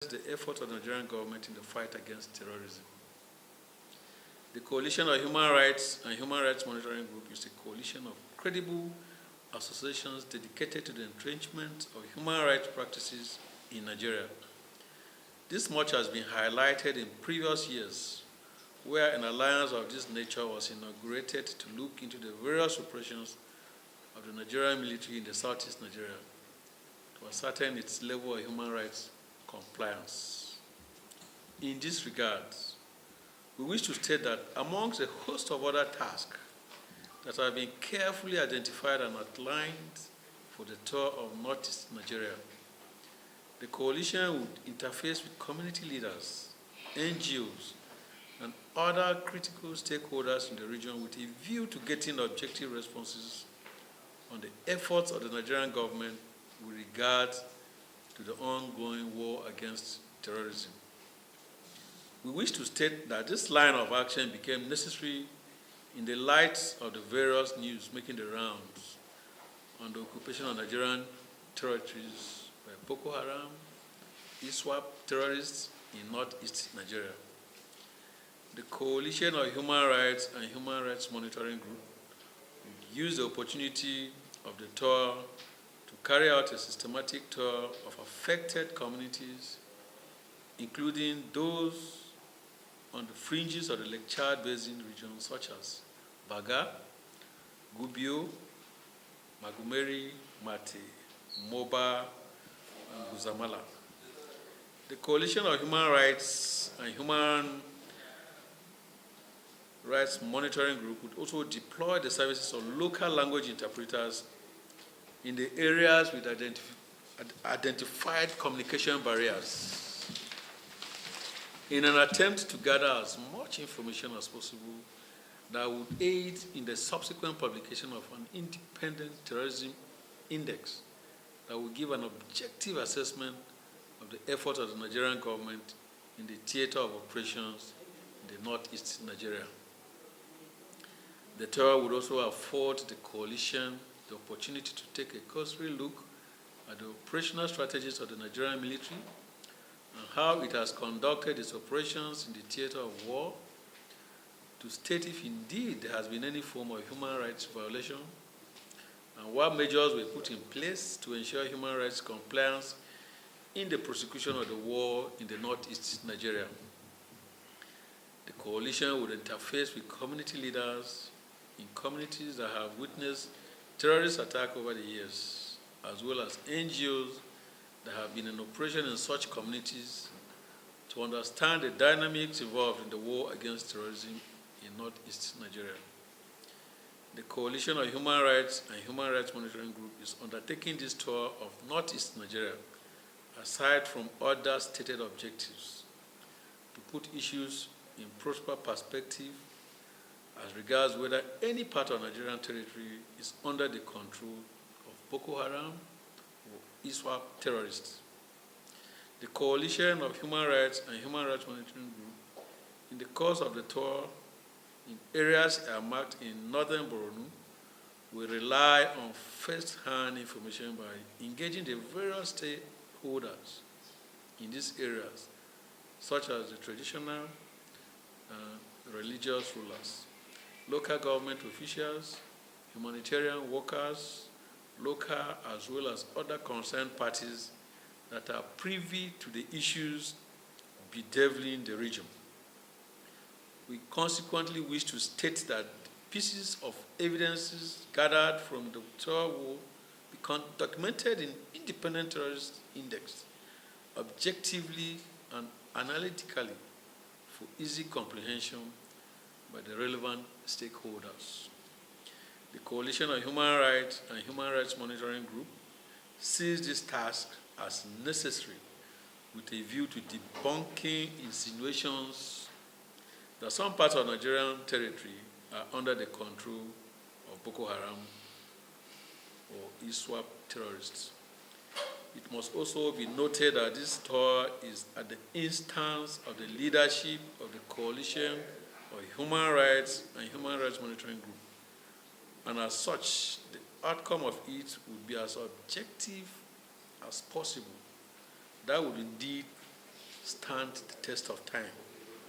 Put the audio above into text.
the effort of the Nigerian government in the fight against terrorism. The Coalition of Human Rights and Human Rights Monitoring Group is a coalition of credible associations dedicated to the entrenchment of human rights practices in Nigeria. This much has been highlighted in previous years, where an alliance of this nature was inaugurated to look into the various operations of the Nigerian military in the southeast Nigeria to ascertain its level of human rights compliance. In this regard, we wish to state that amongst a host of other tasks that have been carefully identified and outlined for the tour of northeast Nigeria, the coalition would interface with community leaders, NGOs, and other critical stakeholders in the region with a view to getting objective responses on the efforts of the Nigerian government with regard to the ongoing war against terrorism. We wish to state that this line of action became necessary in the light of the various news making the rounds on the occupation of Nigerian territories by Boko Haram, ISWAP terrorists in northeast Nigeria. The Coalition of Human Rights and Human Rights Monitoring Group used the opportunity of the tour to carry out a systematic tour of affected communities, including those on the fringes of the Lake Chad Basin region, such as Baga, Gubio, Magumeri, Mate, Moba, and Guzamala. The Coalition of Human Rights and Human Rights Monitoring Group would also deploy the services of local language interpreters in the areas with identified communication barriers, in an attempt to gather as much information as possible that would aid in the subsequent publication of an independent terrorism index that will give an objective assessment of the effort of the Nigerian government in the theater of operations in the northeast Nigeria. The tour would also afford the coalition the opportunity to take a cursory look at the operational strategies of the Nigerian military and how it has conducted its operations in the theater of war, to state if indeed there has been any form of human rights violation and what measures were put in place to ensure human rights compliance in the prosecution of the war in the northeast Nigeria. The coalition would interface with community leaders in communities that have witnessed terrorist attacks over the years, as well as NGOs that have been in operation in such communities to understand the dynamics involved in the war against terrorism in northeast Nigeria. The Coalition of Human Rights and Human Rights Monitoring Group is undertaking this tour of northeast Nigeria aside from other stated objectives to put issues in proper perspective as regards whether any part of Nigerian territory is under the control of Boko Haram or ISWAP terrorists. The Coalition of Human Rights and Human Rights Monitoring Group, in the course of the tour in areas marked in Northern Borno, will rely on first-hand information by engaging the various stakeholders in these areas, such as the traditional religious rulers, local government officials, humanitarian workers, local as well as other concerned parties that are privy to the issues bedeviling the region. We consequently wish to state that pieces of evidences gathered from the tour will be documented in independent terrorist index, objectively and analytically for easy comprehension by the relevant stakeholders. The Coalition of Human Rights and Human Rights Monitoring Group sees this task as necessary with a view to debunking insinuations that some parts of Nigerian territory are under the control of Boko Haram or ISWAP terrorists. It must also be noted that this tour is at the instance of the leadership of the Coalition of Human Rights and Human Rights Monitoring Group, and as such, the outcome of it would be as objective as possible. That would indeed stand the test of time.